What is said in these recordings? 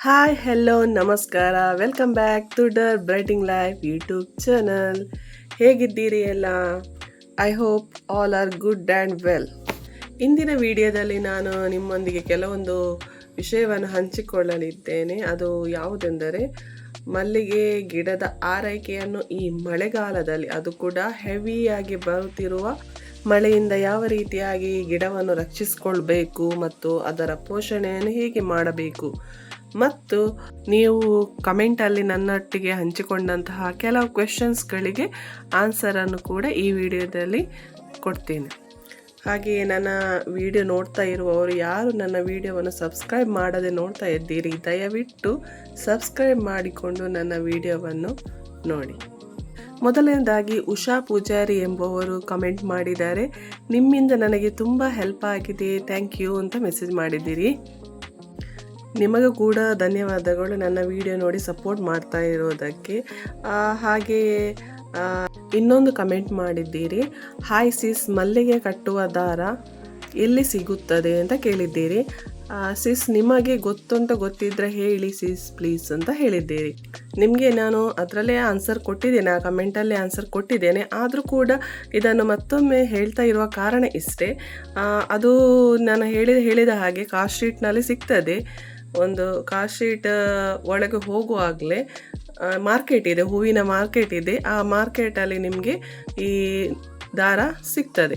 Hi hello ನಮಸ್ಕಾರ, welcome back to the Brighting Life YouTube channel. ಹೇಗಿದ್ದೀರಿ ಎಲ್ಲ? I hope all are good and well. ಇಂದಿನ ವಿಡಿಯೋದಲ್ಲಿ ನಾನು ನಿಮ್ಮೊಂದಿಗೆ ಕೆಲವೊಂದು ವಿಷಯವನ್ನು ಹಂಚಿಕೊಳ್ಳಲಿದ್ದೇನೆ. ಅದು ಯಾವುದೆಂದರೆ ಮಲ್ಲಿಗೆ ಗಿಡದ ಆರೈಕೆಯನ್ನು ಈ ಮಳೆಗಾಲದಲ್ಲಿ, ಅದು ಕೂಡ ಹೆವಿಯಾಗಿ ಬರುತ್ತಿರುವ ಮಳೆಯಿಂದ ಯಾವ ರೀತಿಯಾಗಿ ಗಿಡವನ್ನು ರಕ್ಷಿಸಿಕೊಳ್ಬೇಕು ಮತ್ತು ಅದರ ಪೋಷಣೆಯನ್ನು ಹೇಗೆ ಮಾಡಬೇಕು ಮತ್ತು ನೀವು ಕಮೆಂಟಲ್ಲಿ ನನ್ನೊಟ್ಟಿಗೆ ಹಂಚಿಕೊಂಡಂತಹ ಕೆಲವು ಕ್ವೆಶನ್ಸ್ಗಳಿಗೆ ಆನ್ಸರನ್ನು ಕೂಡ ಈ ವಿಡಿಯೋದಲ್ಲಿ ಕೊಡ್ತೇನೆ. ಹಾಗೆಯೇ ನನ್ನ ವಿಡಿಯೋ ನೋಡ್ತಾ ಇರುವವರು ಯಾರು ನನ್ನ ವಿಡಿಯೋವನ್ನು ಸಬ್ಸ್ಕ್ರೈಬ್ ಮಾಡದೆ ನೋಡ್ತಾ ಇದ್ದೀರಿ, ದಯವಿಟ್ಟು ಸಬ್ಸ್ಕ್ರೈಬ್ ಮಾಡಿಕೊಂಡು ನನ್ನ ವಿಡಿಯೋವನ್ನು ನೋಡಿ. ಮೊದಲನೇದಾಗಿ ಉಷಾ ಪೂಜಾರಿ ಎಂಬುವರು ಕಮೆಂಟ್ ಮಾಡಿದ್ದಾರೆ. ನಿಮ್ಮಿಂದ ನನಗೆ ತುಂಬ ಹೆಲ್ಪ್ ಆಗಿದೆ, ಥ್ಯಾಂಕ್ ಯು ಅಂತ ಮೆಸೇಜ್ ಮಾಡಿದ್ದೀರಿ. ನಿಮಗೂ ಕೂಡ ಧನ್ಯವಾದಗಳು ನನ್ನ ವಿಡಿಯೋ ನೋಡಿ ಸಪೋರ್ಟ್ ಮಾಡ್ತಾ ಇರೋದಕ್ಕೆ. ಹಾಗೆಯೇ ಇನ್ನೊಂದು ಕಮೆಂಟ್ ಮಾಡಿದ್ದೀರಿ, ಹಾಯ್ ಸಿಸ್, ಮಲ್ಲಿಗೆ ಕಟ್ಟುವ ದಾರ ಎಲ್ಲಿ ಸಿಗುತ್ತದೆ ಅಂತ ಕೇಳಿದ್ದೀರಿ. ಸಿಸ್, ನಿಮಗೆ ಗೊತ್ತಿದ್ದರೆ ಹೇಳಿ ಸಿಸ್ ಪ್ಲೀಸ್ ಅಂತ ಹೇಳಿದ್ದೀರಿ. ನಿಮಗೆ ನಾನು ಅದರಲ್ಲೇ ಆನ್ಸರ್ ಕೊಟ್ಟಿದ್ದೇನೆ, ಆ ಕಮೆಂಟಲ್ಲೇ ಆನ್ಸರ್ ಕೊಟ್ಟಿದ್ದೇನೆ. ಆದರೂ ಕೂಡ ಇದನ್ನು ಮತ್ತೊಮ್ಮೆ ಹೇಳ್ತಾ ಇರುವ ಕಾರಣ ಇಷ್ಟೇ. ಅದು ನಾನು ಹೇಳಿದ ಹಾಗೆ ಕಾರ್ ಸ್ಟ್ರೀಟ್ನಲ್ಲಿ ಸಿಗ್ತದೆ. ಒಂದು ಕಾರ್ ಸ್ಟ್ರೀಟ್ ಒಳಗೆ ಹೋಗುವಾಗಲೇ ಮಾರ್ಕೆಟ್ ಇದೆ, ಹೂವಿನ ಮಾರ್ಕೆಟ್ ಇದೆ. ಆ ಮಾರ್ಕೆಟಲ್ಲಿ ನಿಮಗೆ ಈ ದಾರ ಸಿಗ್ತದೆ.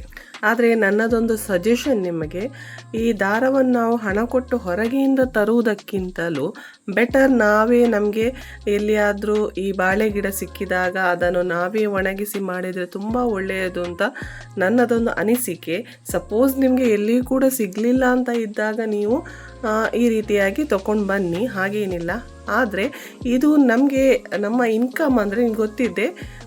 ಆದರೆ ನನ್ನದೊಂದು ಸಜೆಷನ್ ನಿಮಗೆ, ಈ ದಾರವನ್ನು ನಾವು ಹಣ ಕೊಟ್ಟು ಹೊರಗೆಯಿಂದ ತರುವುದಕ್ಕಿಂತಲೂ ಬೆಟರ್ ನಾವೇ ನಮಗೆ ಎಲ್ಲಿಯಾದರೂ ಈ ಬಾಳೆ ಗಿಡ ಸಿಕ್ಕಿದಾಗ ಅದನ್ನು ನಾವೇ ಒಣಗಿಸಿ ಮಾಡಿದರೆ ತುಂಬ ಒಳ್ಳೆಯದು ಅಂತ ನನ್ನದೊಂದು ಅನಿಸಿಕೆ. ಸಪೋಸ್ ನಿಮಗೆ ಎಲ್ಲಿಯೂ ಕೂಡ ಸಿಗಲಿಲ್ಲ ಅಂತ ಇದ್ದಾಗ ನೀವು ಈ ರೀತಿಯಾಗಿ ತಗೊಂಡು ಬನ್ನಿ, ಹಾಗೇನಿಲ್ಲ. ಆದರೆ ಇದು ನಮಗೆ ನಮ್ಮ ಇನ್ಕಮ್ ಅಂದರೆ ನಿಮ್ಗೆ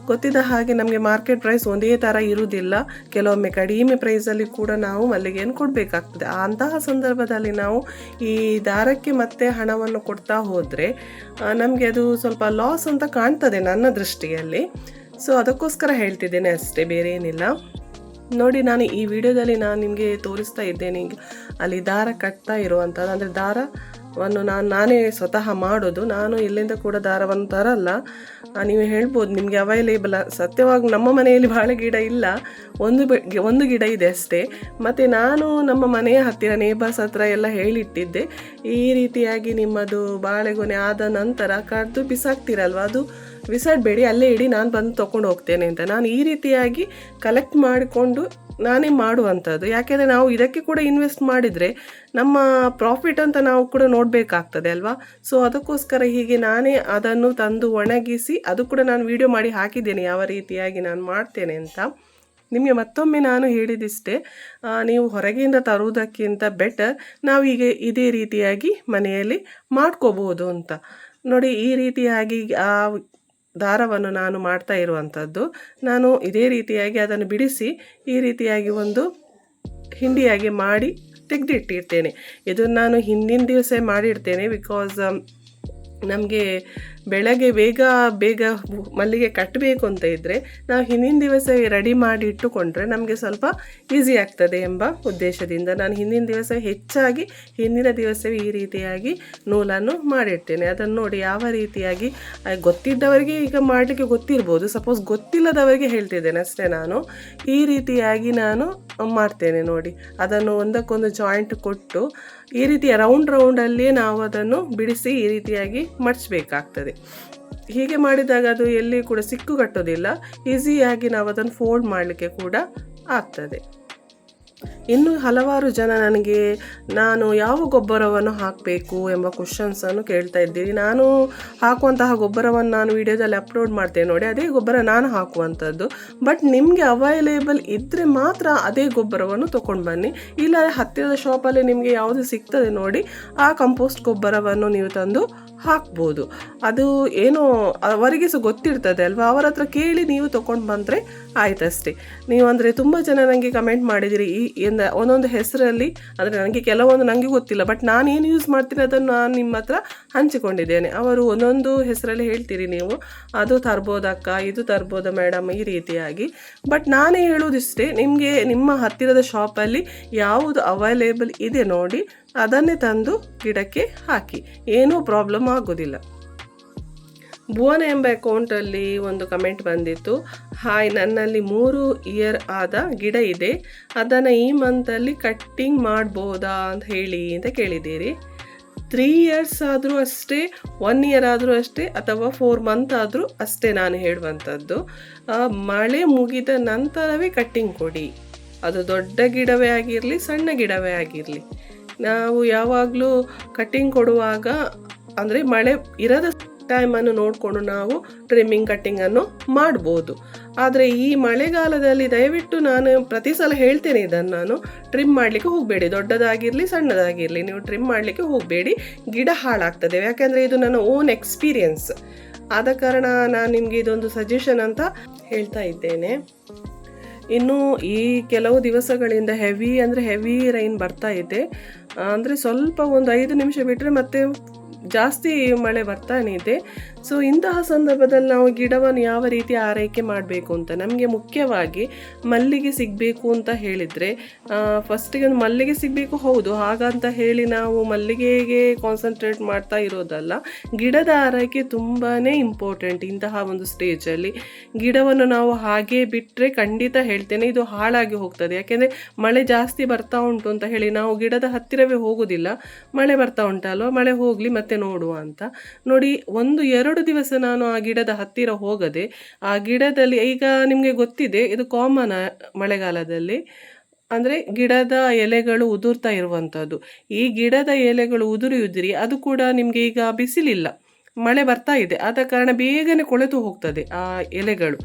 ಗೊತ್ತಿದ್ದ ಹಾಗೆ ನಮಗೆ ಮಾರ್ಕೆಟ್ ಪ್ರೈಸ್ ಒಂದೇ ಥರ ಇರುವುದಿಲ್ಲ. ಕೆಲವೊಮ್ಮೆ ಕಡಿಮೆ ಪ್ರೈಸಲ್ಲಿ ಕೂಡ ನಾವು ಮಲ್ಲಿಗೆಯನ್ನು ಕೊಡಬೇಕಾಗ್ತದೆ. ಅಂತಹ ಸಂದರ್ಭದಲ್ಲಿ ನಾವು ಈ ದಾರಕ್ಕೆ ಮತ್ತೆ ಹಣವನ್ನು ಕೊಡ್ತಾ ಹೋದರೆ ನಮಗೆ ಅದು ಸ್ವಲ್ಪ ಲಾಸ್ ಅಂತ ಕಾಣ್ತದೆ ನನ್ನ ದೃಷ್ಟಿಯಲ್ಲಿ. ಸೊ ಅದಕ್ಕೋಸ್ಕರ ಹೇಳ್ತಿದ್ದೇನೆ ಅಷ್ಟೇ, ಬೇರೆ ಏನಿಲ್ಲ. ನೋಡಿ, ನಾನು ಈ ವಿಡಿಯೋದಲ್ಲಿ ನಾನು ನಿಮಗೆ ತೋರಿಸ್ತಾ ಇದ್ದೇನೆ ಅಲ್ಲಿ ದಾರ ಕಟ್ತಾ ಇರುವಂಥದ್ದು. ಅಂದರೆ ದಾರವನ್ನು ನಾನೇ ಸ್ವತಃ ಮಾಡೋದು, ನಾನು ಎಲ್ಲಿಂದ ಕೂಡ ದಾರವನ್ನು ತರಲ್ಲ. ನೀವು ಹೇಳ್ಬೋದು ನಿಮಗೆ ಅವೈಲೇಬಲ್. ಸತ್ಯವಾಗಿ ನಮ್ಮ ಮನೆಯಲ್ಲಿ ಬಾಳೆ ಗಿಡ ಇಲ್ಲ, ಒಂದು ಗಿಡ ಇದೆ ಅಷ್ಟೇ. ಮತ್ತು ನಾನು ನಮ್ಮ ಮನೆಯ ಹತ್ತಿರ ನೇಬರ್ಸ್ ಹತ್ರ ಎಲ್ಲ ಹೇಳಿಟ್ಟಿದ್ದೆ, ಈ ರೀತಿಯಾಗಿ ನಿಮ್ಮದು ಬಾಳೆಗೊನೆ ಆದ ನಂತರ ಕಡ್ದು ಬಿಸಾಕ್ತಿರಲ್ವ, ಅದು ಬಿಸಾಡಬೇಡಿ, ಅಲ್ಲೇ ಇಡಿ, ನಾನು ಬಂದು ತೊಗೊಂಡು ಹೋಗ್ತೇನೆ ಅಂತ. ನಾನು ಈ ರೀತಿಯಾಗಿ ಕಲೆಕ್ಟ್ ಮಾಡಿಕೊಂಡು ನಾನೇ ಮಾಡುವಂಥದ್ದು. ಯಾಕೆಂದರೆ ನಾವು ಇದಕ್ಕೆ ಕೂಡ ಇನ್ವೆಸ್ಟ್ ಮಾಡಿದರೆ ನಮ್ಮ ಪ್ರಾಫಿಟ್ ಅಂತ ನಾವು ಕೂಡ ನೋಡಬೇಕಾಗ್ತದೆ ಅಲ್ವಾ. ಸೊ ಅದಕ್ಕೋಸ್ಕರ ಹೀಗೆ ನಾನೇ ಅದನ್ನು ತಂದು ಒಣಗಿಸಿ, ಅದು ಕೂಡ ನಾನು ವಿಡಿಯೋ ಮಾಡಿ ಹಾಕಿದ್ದೇನೆ ಯಾವ ರೀತಿಯಾಗಿ ನಾನು ಮಾಡ್ತೇನೆ ಅಂತ. ನಿಮಗೆ ಮತ್ತೊಮ್ಮೆ ನಾನು ಹೇಳಿದಿಷ್ಟೇ, ನೀವು ಹೊರಗೆಯಿಂದ ತರುವುದಕ್ಕಿಂತ ಬೆಟರ್ ನಾವೀಗ ಇದೇ ರೀತಿಯಾಗಿ ಮನೆಯಲ್ಲಿ ಮಾಡ್ಕೋಬೋದು ಅಂತ. ನೋಡಿ, ಈ ರೀತಿಯಾಗಿ ಆ ದಾರವನ್ನು ನಾನು ಮಾಡ್ತಾ ಇರುವಂಥದ್ದು. ನಾನು ಇದೇ ರೀತಿಯಾಗಿ ಅದನ್ನು ಬಿಡಿಸಿ ಈ ರೀತಿಯಾಗಿ ಒಂದು ಹಿಂಡಿಯಾಗಿ ಮಾಡಿ ತೆಗೆದಿಟ್ಟಿರ್ತೇನೆ. ಇದನ್ನು ನಾನು ಹಿಂದಿನ ದಿವಸ ಮಾಡಿಡ್ತೇನೆ. ಬಿಕಾಸ್ ನಮಗೆ ಬೆಳಗ್ಗೆ ಬೇಗ ಮಲ್ಲಿಗೆ ಕಟ್ಟಬೇಕು ಅಂತ ಇದ್ದರೆ ನಾವು ಹಿಂದಿನ ದಿವಸ ರೆಡಿ ಮಾಡಿ ಇಟ್ಟುಕೊಂಡ್ರೆ ನಮಗೆ ಸ್ವಲ್ಪ ಈಸಿ ಆಗ್ತದೆ ಎಂಬ ಉದ್ದೇಶದಿಂದ ನಾನು ಹಿಂದಿನ ದಿವಸವೇ ಈ ರೀತಿಯಾಗಿ ನೂಲನ್ನು ಮಾಡಿಡ್ತೇನೆ. ಅದನ್ನು ನೋಡಿ ಯಾವ ರೀತಿಯಾಗಿ, ಗೊತ್ತಿದ್ದವರಿಗೆ ಈಗ ಮಾಡಲಿಕ್ಕೆ ಗೊತ್ತಿರ್ಬೋದು, ಸಪೋಸ್ ಗೊತ್ತಿಲ್ಲದವರಿಗೆ ಹೇಳ್ತಿದ್ದೇನೆ ಅಷ್ಟೇ. ನಾನು ಈ ರೀತಿಯಾಗಿ ನಾನು ಮಾಡ್ತೇನೆ. ನೋಡಿ, ಅದನ್ನು ಒಂದಕ್ಕೊಂದು ಜಾಯಿಂಟ್ ಕೊಟ್ಟು ಈ ರೀತಿಯ ರೌಂಡಲ್ಲಿ ನಾವು ಅದನ್ನು ಬಿಡಿಸಿ ಈ ರೀತಿಯಾಗಿ ಮಡಚಬೇಕಾಗ್ತದೆ. ಹೀಗೆ ಮಾಡಿದಾಗ ಅದು ಎಲ್ಲಿ ಕೂಡ ಸಿಕ್ಕು ಕಟ್ಟೋದಿಲ್ಲ, ಈಸಿಯಾಗಿ ನಾವು ಅದನ್ನು ಫೋಲ್ಡ್ ಮಾಡಲಿಕ್ಕೆ ಕೂಡ ಆಗ್ತದೆ. ಇನ್ನು ಹಲವಾರು ಜನ ನನಗೆ ನಾನು ಯಾವ ಗೊಬ್ಬರವನ್ನು ಹಾಕಬೇಕು ಎಂಬ ಕ್ವಶನ್ಸನ್ನು ಕೇಳ್ತಾ ಇದ್ದೀರಿ. ನಾನು ಹಾಕುವಂತಹ ಗೊಬ್ಬರವನ್ನು ನಾನು ವಿಡಿಯೋದಲ್ಲಿ ಅಪ್ಲೋಡ್ ಮಾಡ್ತೇನೆ ನೋಡಿ, ಅದೇ ಗೊಬ್ಬರ ನಾನು ಹಾಕುವಂಥದ್ದು. ಬಟ್ ನಿಮಗೆ ಅವೈಲೇಬಲ್ ಇದ್ದರೆ ಮಾತ್ರ ಅದೇ ಗೊಬ್ಬರವನ್ನು ತೊಗೊಂಡು ಬನ್ನಿ. ಇಲ್ಲ ಹತ್ತಿರದ ಶಾಪಲ್ಲಿ ನಿಮಗೆ ಯಾವುದು ಸಿಗ್ತದೆ ನೋಡಿ, ಆ ಕಂಪೋಸ್ಟ್ ಗೊಬ್ಬರವನ್ನು ನೀವು ತಂದು ಹಾಕ್ಬೋದು. ಅದು ಏನೋ ಅವರಿಗೆ ಸಹ ಗೊತ್ತಿರ್ತದೆ ಅಲ್ವಾ, ಅವರ ಹತ್ರ ಕೇಳಿ ನೀವು ತೊಗೊಂಡು ಬಂದರೆ ಆಯ್ತಷ್ಟೇ. ನೀವು ಅಂದರೆ ತುಂಬ ಜನ ನನಗೆ ಕಮೆಂಟ್ ಮಾಡಿದಿರಿ, ಒಂದೊಂದು ಹೆಸರಲ್ಲಿ ಅಂದರೆ ನನಗೆ ಕೆಲವೊಂದು ನನಗೆ ಗೊತ್ತಿಲ್ಲ, ಬಟ್ ನಾನು ಏನು ಯೂಸ್ ಮಾಡ್ತೀನಿ ಅದನ್ನು ನಾನು ನಿಮ್ಮ ಹತ್ರ ಹಂಚಿಕೊಂಡಿದ್ದೇನೆ. ಅವರು ಒಂದೊಂದು ಹೆಸರಲ್ಲಿ ಹೇಳ್ತೀರಿ ನೀವು, ಅದು ತರ್ಬೋದಕ್ಕ, ಇದು ತರ್ಬೋದ ಮೇಡಮ್, ಈ ರೀತಿಯಾಗಿ. ಬಟ್ ನಾನೇ ಹೇಳೋದಿಷ್ಟೇ, ನಿಮಗೆ ನಿಮ್ಮ ಹತ್ತಿರದ ಶಾಪಲ್ಲಿ ಯಾವುದು ಅವೈಲೇಬಲ್ ಇದೆ ನೋಡಿ, ಅದನ್ನೇ ತಂದು ಗಿಡಕ್ಕೆ ಹಾಕಿ, ಏನೂ ಪ್ರಾಬ್ಲಮ್ ಆಗೋದಿಲ್ಲ. ಭುವನ ಎಂಬ ಅಕೌಂಟಲ್ಲಿ ಒಂದು ಕಮೆಂಟ್ ಬಂದಿತ್ತು, ಹಾಯ್, ನನ್ನಲ್ಲಿ 3 ಇಯರ್ ಆದ ಗಿಡ ಇದೆ, ಅದನ್ನು ಈ ಮಂತಲ್ಲಿ ಕಟ್ಟಿಂಗ್ ಮಾಡ್ಬೋದಾ ಅಂತ ಹೇಳಿ ಅಂತ ಕೇಳಿದ್ದೀರಿ. 3 ಇಯರ್ಸ್ ಆದರೂ ಅಷ್ಟೇ, 1 ಇಯರ್ ಆದರೂ ಅಷ್ಟೇ, ಅಥವಾ 4 ಮಂತ್ ಆದರೂ ಅಷ್ಟೇ ನಾನು ಹೇಳುವಂಥದ್ದು. ಮಳೆ ಮುಗಿದ ನಂತರವೇ ಕಟ್ಟಿಂಗ್ ಕೊಡಿ. ಅದು ದೊಡ್ಡ ಗಿಡವೇ ಆಗಿರಲಿ, ಸಣ್ಣ ಗಿಡವೇ ಆಗಿರಲಿ. ನಾವು ಯಾವಾಗಲೂ ಕಟ್ಟಿಂಗ್ ಕೊಡುವಾಗ ಅಂದರೆ ಮಳೆ ಇರದ ಟೈಮನ್ನು ನೋಡಿಕೊಂಡು ನಾವು ಟ್ರಿಮ್ಮಿಂಗ್ ಕಟ್ಟಿಂಗನ್ನು ಮಾಡ್ಬೋದು. ಆದರೆ ಈ ಮಳೆಗಾಲದಲ್ಲಿ ದಯವಿಟ್ಟು ನಾನು ಪ್ರತಿ ಸಲ ಹೇಳ್ತೇನೆ ಇದನ್ನು, ನಾನು ಟ್ರಿಮ್ ಮಾಡಲಿಕ್ಕೆ ಹೋಗಬೇಡಿ. ದೊಡ್ಡದಾಗಿರಲಿ ಸಣ್ಣದಾಗಿರಲಿ ನೀವು ಟ್ರಿಮ್ ಮಾಡಲಿಕ್ಕೆ ಹೋಗಬೇಡಿ, ಗಿಡ ಹಾಳಾಗ್ತದೆ. ಯಾಕೆಂದರೆ ಇದು ನನ್ನ ಓನ್ ಎಕ್ಸ್ಪೀರಿಯನ್ಸ್. ಆದ ಕಾರಣ ನಾನು ನಿಮಗೆ ಇದೊಂದು ಸಜೆಷನ್ ಅಂತ ಹೇಳ್ತಾ ಇದ್ದೇನೆ. ಇನ್ನು ಈ ಕೆಲವು ದಿವಸಗಳಿಂದ ಹೆವಿ ರೈನ್ ಬರ್ತಾ ಇದೆ. ಅಂದರೆ ಸ್ವಲ್ಪ ಒಂದು 5 ನಿಮಿಷ ಬಿಟ್ಟರೆ ಮತ್ತೆ ಜಾಸ್ತಿ ಮಳೆ ಬರ್ತಾನೆ ಇದೆ. ಸೊ ಇಂತಹ ಸಂದರ್ಭದಲ್ಲಿ ನಾವು ಗಿಡವನ್ನು ಯಾವ ರೀತಿ ಆರೈಕೆ ಮಾಡಬೇಕು ಅಂತ, ನಮಗೆ ಮುಖ್ಯವಾಗಿ ಮಲ್ಲಿಗೆ ಸಿಗಬೇಕು ಅಂತ ಹೇಳಿದರೆ, ಫಸ್ಟಿಗೆ ಒಂದು ಮಲ್ಲಿಗೆ ಸಿಗಬೇಕು, ಹೌದು, ಹಾಗಂತ ಹೇಳಿ ನಾವು ಮಲ್ಲಿಗೆಗೆ ಕಾನ್ಸಂಟ್ರೇಟ್ ಮಾಡ್ತಾ ಇರೋದಲ್ಲ. ಗಿಡದ ಆರೈಕೆ ತುಂಬಾ ಇಂಪಾರ್ಟೆಂಟ್. ಇಂತಹ ಒಂದು ಸ್ಟೇಜಲ್ಲಿ ಗಿಡವನ್ನು ನಾವು ಹಾಗೇ ಬಿಟ್ಟರೆ ಖಂಡಿತ ಹೇಳ್ತೇನೆ ಇದು ಹಾಳಾಗಿ ಹೋಗ್ತದೆ. ಯಾಕೆಂದರೆ ಮಳೆ ಜಾಸ್ತಿ ಬರ್ತಾ ಉಂಟು ಅಂತ ಹೇಳಿ ನಾವು ಗಿಡದ ಹತ್ತಿರವೇ ಹೋಗೋದಿಲ್ಲ. ಮಳೆ ಬರ್ತಾ ಉಂಟಲ್ವ, ಮಳೆ ಹೋಗಲಿ ಮತ್ತೆ ನೋಡುವ ಅಂತ ನೋಡಿ. 1-2 ದಿವಸ ನಾನು ಆ ಗಿಡದ ಹತ್ತಿರ ಹೋಗದೆ, ಆ ಗಿಡದಲ್ಲಿ, ಈಗ ನಿಮಗೆ ಗೊತ್ತಿದೆ ಇದು ಕಾಮನ್ ಮಳೆಗಾಲದಲ್ಲಿ, ಅಂದರೆ ಗಿಡದ ಎಲೆಗಳು ಉದುರ್ತಾ ಇರುವಂಥದ್ದು. ಈ ಗಿಡದ ಎಲೆಗಳು ಉದುರಿ ಅದು ಕೂಡ ನಿಮಗೆ ಈಗ ಬಿಸಿಲಿಲ್ಲ, ಮಳೆ ಬರ್ತಾ ಇದೆ, ಆದ ಕಾರಣ ಬೇಗನೆ ಕೊಳೆತು ಹೋಗ್ತದೆ ಆ ಎಲೆಗಳು.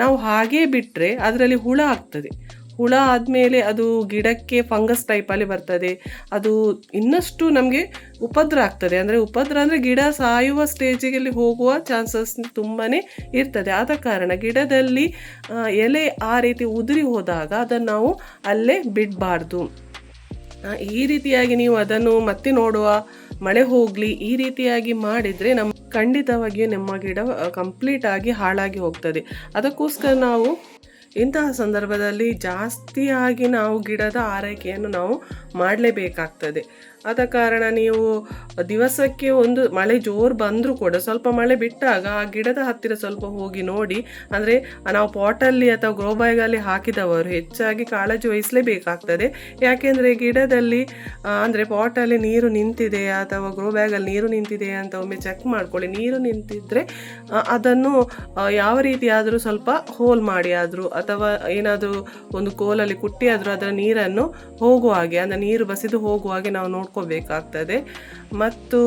ನಾವು ಹಾಗೇ ಬಿಟ್ಟರೆ ಅದರಲ್ಲಿ ಹುಳ ಆಗ್ತದೆ. ಹುಳ ಆದಮೇಲೆ ಅದು ಗಿಡಕ್ಕೆ ಫಂಗಸ್ ಟೈಪಲ್ಲಿ ಬರ್ತದೆ. ಅದು ಇನ್ನಷ್ಟು ನಮಗೆ ಉಪದ್ರ ಆಗ್ತದೆ. ಉಪದ್ರ ಅಂದರೆ ಗಿಡ ಸಾಯುವ ಸ್ಟೇಜಿಗೆ ಹೋಗುವ ಚಾನ್ಸಸ್ ತುಂಬಾ ಇರ್ತದೆ. ಆದ ಕಾರಣ ಗಿಡದಲ್ಲಿ ಎಲೆ ಆ ರೀತಿ ಉದುರಿ ಹೋದಾಗ ಅದನ್ನು ನಾವು ಅಲ್ಲೇ ಬಿಡಬಾರ್ದು. ಈ ರೀತಿಯಾಗಿ ನೀವು ಅದನ್ನು ಮತ್ತೆ ನೋಡುವ, ಮಳೆ ಹೋಗಲಿ, ಈ ರೀತಿಯಾಗಿ ಮಾಡಿದರೆ ಖಂಡಿತವಾಗಿಯೂ ನಮ್ಮ ಗಿಡ ಕಂಪ್ಲೀಟ್ ಆಗಿ ಹಾಳಾಗಿ ಹೋಗ್ತದೆ. ಅದಕ್ಕೋಸ್ಕರ ನಾವು ಇಂತಹ ಸಂದರ್ಭದಲ್ಲಿ ಜಾಸ್ತಿಯಾಗಿ ನಾವು ಗಿಡದ ಆರೈಕೆಯನ್ನು ನಾವು ಮಾಡಲೇಬೇಕಾಗ್ತದೆ. ಆದ ಕಾರಣ ನೀವು ದಿವಸಕ್ಕೆ ಒಂದು ಮಳೆ ಜೋರು ಬಂದರೂ ಕೂಡ ಸ್ವಲ್ಪ ಮಳೆ ಬಿಟ್ಟಾಗ ಆ ಗಿಡದ ಹತ್ತಿರ ಸ್ವಲ್ಪ ಹೋಗಿ ನೋಡಿ. ಅಂದರೆ ನಾವು ಪಾಟಲ್ಲಿ ಅಥವಾ ಗ್ರೋ ಬ್ಯಾಗಲ್ಲಿ ಹಾಕಿದವರು ಹೆಚ್ಚಾಗಿ ಕಾಳಜಿ ವಹಿಸಲೇಬೇಕಾಗ್ತದೆ. ಯಾಕೆಂದರೆ ಗಿಡದಲ್ಲಿ ಅಂದರೆ ಪಾಟಲ್ಲಿ ನೀರು ನಿಂತಿದೆ ಅಥವಾ ಗ್ರೋ ಬ್ಯಾಗಲ್ಲಿ ನೀರು ನಿಂತಿದೆ ಅಂತ ಒಮ್ಮೆ ಚೆಕ್ ಮಾಡ್ಕೊಳ್ಳಿ. ನೀರು ನಿಂತಿದ್ದರೆ ಅದನ್ನು ಯಾವ ರೀತಿ ಆದರೂ ಸ್ವಲ್ಪ ಹೋಲ್ ಮಾಡಿ ಆದರೂ ಅಥವಾ ಏನಾದರೂ ಒಂದು ಕೋಲಲ್ಲಿ ಕುಟ್ಟಿ ಆದರೂ ಅದರ ನೀರನ್ನು ಹೋಗುವ ಹಾಗೆ, ಅಂದರೆ ನೀರು ಬಸಿದು ಹೋಗುವ ಹಾಗೆ ನಾವು ನೋಡ್ಕೋಬೇಕಾಗ್ತದೆ. ಮತ್ತು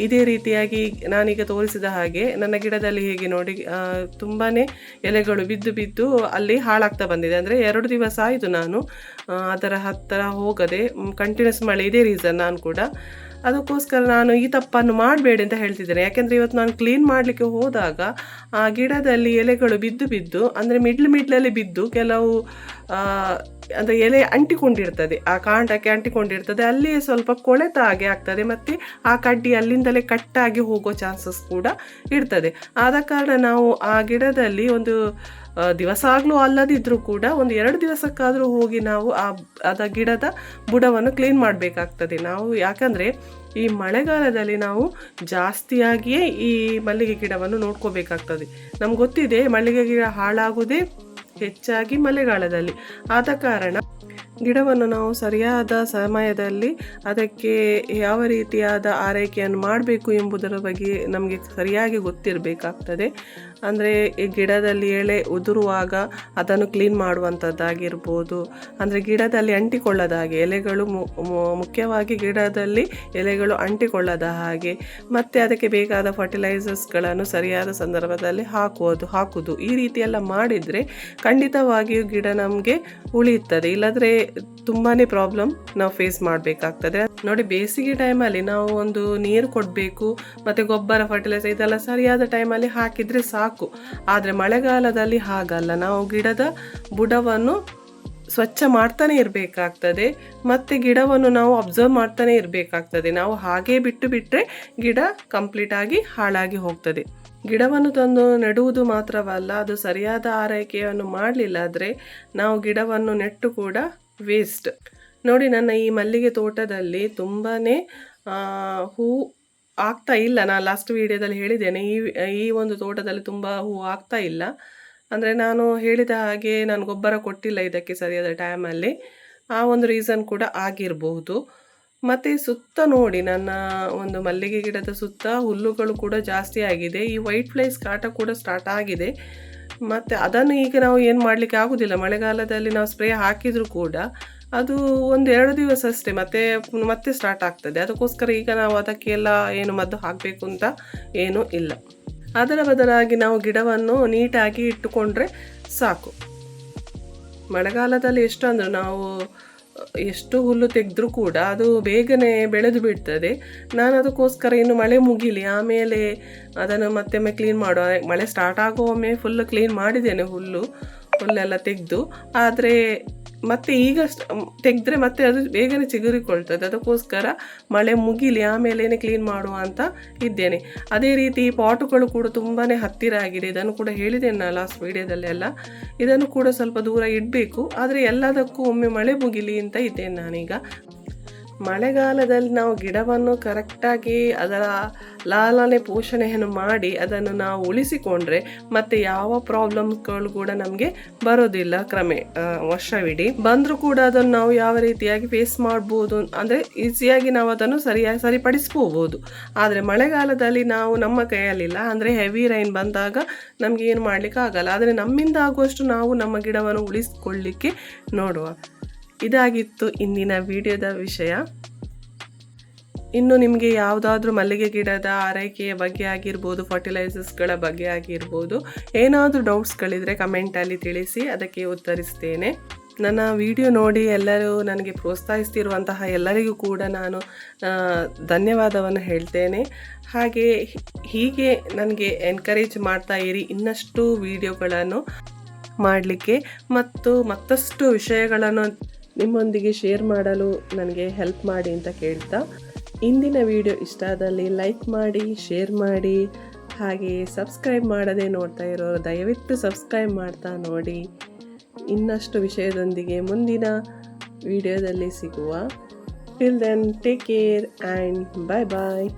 ಇದೇ ರೀತಿಯಾಗಿ ನಾನೀಗ ತೋರಿಸಿದ ಹಾಗೆ ನನ್ನ ಗಿಡದಲ್ಲಿ ಹೇಗೆ ನೋಡಿ ತುಂಬಾ ಎಲೆಗಳು ಬಿದ್ದು ಅಲ್ಲಿ ಹಾಳಾಗ್ತಾ ಬಂದಿದೆ. ಅಂದರೆ 2 ದಿವಸ ಆಯಿತು ನಾನು ಅದರ ಹತ್ತಿರ ಹೋಗದೆ, ಕಂಟಿನ್ಯೂಸ್ ಮಳೆ, ಇದೇ ರೀಸನ್ ನಾನು ಕೂಡ. ಅದಕ್ಕೋಸ್ಕರ ನಾನು ಈ ತಪ್ಪನ್ನು ಮಾಡಬೇಡಿ ಅಂತ ಹೇಳ್ತಿದ್ದೇನೆ. ಯಾಕೆಂದರೆ ಇವತ್ತು ನಾನು ಕ್ಲೀನ್ ಮಾಡಲಿಕ್ಕೆ ಹೋದಾಗ ಆ ಗಿಡದಲ್ಲಿ ಎಲೆಗಳು ಬಿದ್ದು ಅಂದರೆ ಮಿಡ್ಲಲ್ಲಿ ಬಿದ್ದು ಕೆಲವು ಅಂದರೆ ಎಲೆ ಅಂಟಿಕೊಂಡಿರ್ತದೆ, ಆ ಕಾಂಡಕ್ಕೆ ಅಂಟಿಕೊಂಡಿರ್ತದೆ, ಅಲ್ಲಿ ಸ್ವಲ್ಪ ಕೊಳೆತ ಹಾಗೆ ಆಗ್ತದೆ. ಮತ್ತು ಆ ಕಡ್ಡಿ ಅಲ್ಲಿಂದಲೇ ಕಟ್ಟಾಗಿ ಹೋಗೋ ಚಾನ್ಸಸ್ ಕೂಡ ಇರ್ತದೆ. ಆದ ಕಾರಣ ನಾವು ಆ ಗಿಡದಲ್ಲಿ ಒಂದು ದಿವಸ ಆಗಲೂ ಅಲ್ಲದಿದ್ದರೂ ಕೂಡ ಒಂದು 2 ದಿವಸಕ್ಕಾದರೂ ಹೋಗಿ ನಾವು ಅದ ಗಿಡದ ಬುಡವನ್ನು ಕ್ಲೀನ್ ಮಾಡಬೇಕಾಗ್ತದೆ ನಾವು. ಯಾಕಂದರೆ ಈ ಮಳೆಗಾಲದಲ್ಲಿ ನಾವು ಜಾಸ್ತಿಯಾಗಿಯೇ ಈ ಮಲ್ಲಿಗೆ ಗಿಡವನ್ನು ನೋಡ್ಕೋಬೇಕಾಗ್ತದೆ. ನಮ್ಗೆ ಗೊತ್ತಿದೆ ಮಲ್ಲಿಗೆ ಗಿಡ ಹಾಳಾಗುವುದೇ ಹೆಚ್ಚಾಗಿ ಮಳೆಗಾಲದಲ್ಲಿ. ಆದ ಕಾರಣ ಗಿಡವನ್ನು ನಾವು ಸರಿಯಾದ ಸಮಯದಲ್ಲಿ ಅದಕ್ಕೆ ಯಾವ ರೀತಿಯಾದ ಆರೈಕೆಯನ್ನು ಮಾಡಬೇಕು ಎಂಬುದರ ಬಗ್ಗೆ ನಮಗೆ ಸರಿಯಾಗಿ ಗೊತ್ತಿರಬೇಕಾಗ್ತದೆ. ಅಂದರೆ ಈ ಗಿಡದಲ್ಲಿ ಎಲೆ ಉದುರುವಾಗ ಅದನ್ನು ಕ್ಲೀನ್ ಮಾಡುವಂಥದ್ದಾಗಿರ್ಬೋದು, ಅಂದರೆ ಗಿಡದಲ್ಲಿ ಅಂಟಿಕೊಳ್ಳದ ಹಾಗೆ ಎಲೆಗಳು ಮುಖ್ಯವಾಗಿ ಗಿಡದಲ್ಲಿ ಎಲೆಗಳು ಅಂಟಿಕೊಳ್ಳದ ಹಾಗೆ, ಮತ್ತು ಅದಕ್ಕೆ ಬೇಕಾದ ಫರ್ಟಿಲೈಸರ್ಸ್ಗಳನ್ನು ಸರಿಯಾದ ಸಂದರ್ಭದಲ್ಲಿ ಹಾಕುವುದು ಈ ರೀತಿಯೆಲ್ಲ ಮಾಡಿದರೆ ಖಂಡಿತವಾಗಿಯೂ ಗಿಡ ನಮಗೆ ಉಳಿಯುತ್ತದೆ. ಇಲ್ಲದ್ರೆ ತುಂಬಾ ಪ್ರಾಬ್ಲಮ್ ನಾವು ಫೇಸ್ ಮಾಡಬೇಕಾಗ್ತದೆ. ನೋಡಿ, ಬೇಸಿಗೆ ಟೈಮಲ್ಲಿ ನಾವು ಒಂದು ನೀರು ಕೊಡಬೇಕು ಮತ್ತು ಗೊಬ್ಬರ ಫರ್ಟಿಲೈಸರ್ ಇದೆಲ್ಲ ಸರಿಯಾದ ಟೈಮಲ್ಲಿ ಹಾಕಿದರೆ ಸಾಕು. ಆದರೆ ಮಳೆಗಾಲದಲ್ಲಿ ಹಾಗಲ್ಲ, ನಾವು ಗಿಡದ ಬುಡವನ್ನು ಸ್ವಚ್ಛ ಮಾಡ್ತಾನೆ ಇರಬೇಕಾಗ್ತದೆ, ಮತ್ತು ಗಿಡವನ್ನು ನಾವು ಅಬ್ಸರ್ವ್ ಮಾಡ್ತಾನೆ ಇರಬೇಕಾಗ್ತದೆ. ನಾವು ಹಾಗೇ ಬಿಟ್ಟರೆ ಗಿಡ ಕಂಪ್ಲೀಟಾಗಿ ಹಾಳಾಗಿ ಹೋಗ್ತದೆ. ಗಿಡವನ್ನು ತಂದು ನೆಡುವುದು ಮಾತ್ರವಲ್ಲ, ಅದು ಸರಿಯಾದ ಆರೈಕೆಯನ್ನು ಮಾಡಲಿಲ್ಲ ಆದರೆ ನಾವು ಗಿಡವನ್ನು ನೆಟ್ಟು ಕೂಡ ವೇಸ್ಟ್. ನೋಡಿ, ನನ್ನ ಈ ಮಲ್ಲಿಗೆ ತೋಟದಲ್ಲಿ ತುಂಬಾ ಹೂ ಆಗ್ತಾ ಇಲ್ಲ. ನಾನು ಲಾಸ್ಟ್ ವಿಡಿಯೋದಲ್ಲಿ ಹೇಳಿದ್ದೇನೆ, ಈ ಒಂದು ತೋಟದಲ್ಲಿ ತುಂಬ ಹೂ ಆಗ್ತಾ ಇಲ್ಲ. ಅಂದರೆ ನಾನು ಹೇಳಿದ ಹಾಗೆ ನಾನು ಗೊಬ್ಬರ ಕೊಟ್ಟಿಲ್ಲ ಇದಕ್ಕೆ ಸರಿಯಾದ ಟೈಮಲ್ಲಿ. ಆ ಒಂದು ರೀಸನ್ ಕೂಡ ಆಗಿರಬಹುದು. ಮತ್ತು ಸುತ್ತ ನೋಡಿ, ನನ್ನ ಒಂದು ಮಲ್ಲಿಗೆ ಗಿಡದ ಸುತ್ತ ಹುಲ್ಲುಗಳು ಕೂಡ ಜಾಸ್ತಿ ಆಗಿದೆ. ಈ ವೈಟ್ ಫ್ಲೈಸ್ ಕಾಟ ಕೂಡ ಸ್ಟಾರ್ಟ್ ಆಗಿದೆ. ಮತ್ತು ಅದನ್ನು ಈಗ ನಾವು ಏನು ಮಾಡಲಿಕ್ಕೆ ಆಗೋದಿಲ್ಲ. ಮಳೆಗಾಲದಲ್ಲಿ ನಾವು ಸ್ಪ್ರೇ ಹಾಕಿದರೂ ಕೂಡ ಅದು 1-2 ದಿವಸ ಅಷ್ಟೇ, ಮತ್ತೆ ಸ್ಟಾರ್ಟ್ ಆಗ್ತದೆ. ಅದಕ್ಕೋಸ್ಕರ ಈಗ ನಾವು ಅದಕ್ಕೆಲ್ಲ ಏನು ಮದ್ದು ಹಾಕಬೇಕು ಅಂತ ಏನೂ ಇಲ್ಲ. ಅದರ ಬದಲಾಗಿ ನಾವು ಗಿಡವನ್ನು ನೀಟಾಗಿ ಇಟ್ಟುಕೊಂಡ್ರೆ ಸಾಕು. ಮಳೆಗಾಲದಲ್ಲಿ ನಾವು ಎಷ್ಟು ಹುಲ್ಲು ತೆಗೆದ್ರೂ ಕೂಡ ಅದು ಬೇಗನೆ ಬೆಳೆದು ಬಿಡ್ತದೆ. ನಾನು ಅದಕ್ಕೋಸ್ಕರ ಇನ್ನು ಮಳೆ ಮುಗಿಲಿ ಆಮೇಲೆ ಅದನ್ನು ಮತ್ತೊಮ್ಮೆ ಕ್ಲೀನ್ ಮಾಡುವ. ಮಳೆ ಸ್ಟಾರ್ಟ್ ಆಗುವೊಮ್ಮೆ ಫುಲ್ ಕ್ಲೀನ್ ಮಾಡಿದ್ದೇನೆ, ಹುಲ್ಲೆಲ್ಲ ತೆಗೆದು. ಆದರೆ ಮತ್ತೆ ಈಗ ತೆಗೆದ್ರೆ ಮತ್ತೆ ಅದು ಬೇಗನೆ ಚಿಗುರಿಕೊಳ್ತದೆ. ಅದಕ್ಕೋಸ್ಕರ ಮಳೆ ಮುಗಿಲಿ ಆಮೇಲೆ ಕ್ಲೀನ್ ಮಾಡುವ ಅಂತ ಇದ್ದೇನೆ. ಅದೇ ರೀತಿ ಪಾಟುಗಳು ಕೂಡ ತುಂಬಾ ಹತ್ತಿರ ಆಗಿದೆ. ಇದನ್ನು ಕೂಡ ಹೇಳಿದ್ದೇನೆ ನಾನು ಲಾಸ್ಟ್ ವಿಡಿಯೋದಲ್ಲೆಲ್ಲ. ಇದನ್ನು ಕೂಡ ಸ್ವಲ್ಪ ದೂರ ಇಡಬೇಕು. ಆದರೆ ಎಲ್ಲದಕ್ಕೂ ಒಮ್ಮೆ ಮಳೆ ಮುಗಿಲಿ ಅಂತ ಇದ್ದೇನೆ ನಾನೀಗ. ಮಳೆಗಾಲದಲ್ಲಿ ನಾವು ಗಿಡವನ್ನು ಕರೆಕ್ಟಾಗಿ ಅದರ ಲಾಲನೆ ಪೋಷಣೆಯನ್ನು ಮಾಡಿ ಅದನ್ನು ನಾವು ಉಳಿಸಿಕೊಂಡ್ರೆ ಮತ್ತೆ ಯಾವ ಪ್ರಾಬ್ಲಮ್ಗಳು ಕೂಡ ನಮಗೆ ಬರೋದಿಲ್ಲ. ವರ್ಷವಿಡೀ ಬಂದರೂ ಕೂಡ ಅದನ್ನು ನಾವು ಯಾವ ರೀತಿಯಾಗಿ ಫೇಸ್ ಮಾಡ್ಬೋದು, ಅಂದರೆ ಈಸಿಯಾಗಿ ನಾವು ಅದನ್ನು ಸರಿಪಡಿಸ್ಕೋಬೋದು. ಆದರೆ ಮಳೆಗಾಲದಲ್ಲಿ ನಾವು ನಮ್ಮ ಕೈಯಲ್ಲಿಲ್ಲ. ಅಂದರೆ ಹೆವಿ ರೈನ್ ಬಂದಾಗ ನಮಗೆ ಏನು ಮಾಡಲಿಕ್ಕೆ ಆಗಲ್ಲ. ಆದರೆ ನಮ್ಮಿಂದ ಆಗುವಷ್ಟು ನಾವು ನಮ್ಮ ಗಿಡವನ್ನು ಉಳಿಸ್ಕೊಳ್ಳಿಕ್ಕೆ ನೋಡುವ. ಇದಾಗಿತ್ತು ಇಂದಿನ ವಿಡಿಯೋದ ವಿಷಯ. ಇನ್ನು ನಿಮಗೆ ಯಾವುದಾದ್ರೂ ಮಲ್ಲಿಗೆ ಗಿಡದ ಆರೈಕೆಯ ಬಗ್ಗೆ ಆಗಿರ್ಬೋದು, ಫರ್ಟಿಲೈಸರ್ಸ್ಗಳ ಬಗ್ಗೆ ಆಗಿರ್ಬೋದು, ಏನಾದರೂ ಡೌಟ್ಸ್ಗಳಿದ್ರೆ ಕಮೆಂಟಲ್ಲಿ ತಿಳಿಸಿ, ಅದಕ್ಕೆ ಉತ್ತರಿಸ್ತೇನೆ. ನನ್ನ ವಿಡಿಯೋ ನೋಡಿ ಎಲ್ಲರೂ ನನಗೆ ಪ್ರೋತ್ಸಾಹಿಸ್ತಿರುವಂತಹ ಎಲ್ಲರಿಗೂ ಕೂಡ ನಾನು ಧನ್ಯವಾದವನ್ನು ಹೇಳ್ತೇನೆ. ಹೀಗೆ ನನಗೆ ಎನ್ಕರೇಜ್ ಮಾಡ್ತಾ ಇರಿ ಇನ್ನಷ್ಟು ವಿಡಿಯೋಗಳನ್ನು ಮಾಡಲಿಕ್ಕೆ ಮತ್ತು ಮತ್ತಷ್ಟು ವಿಷಯಗಳನ್ನು ನಿಮ್ಮೊಂದಿಗೆ ಶೇರ್ ಮಾಡಲು ನನಗೆ ಹೆಲ್ಪ್ ಮಾಡಿ ಅಂತ ಕೇಳ್ತಾ, ಇಂದಿನ ವಿಡಿಯೋ ಇಷ್ಟ ಆದಲ್ಲಿ ಲೈಕ್ ಮಾಡಿ, ಶೇರ್ ಮಾಡಿ, ಹಾಗೆ ಸಬ್ಸ್ಕ್ರೈಬ್ ಮಾಡದೆ ನೋಡ್ತಾ ಇರೋರು ದಯವಿಟ್ಟು ಸಬ್ಸ್ಕ್ರೈಬ್ ಮಾಡ್ತಾ ನೋಡಿ. ಇನ್ನಷ್ಟು ವಿಷಯದೊಂದಿಗೆ ಮುಂದಿನ ವಿಡಿಯೋದಲ್ಲಿ ಸಿಗುವ. Till then take care and bye bye.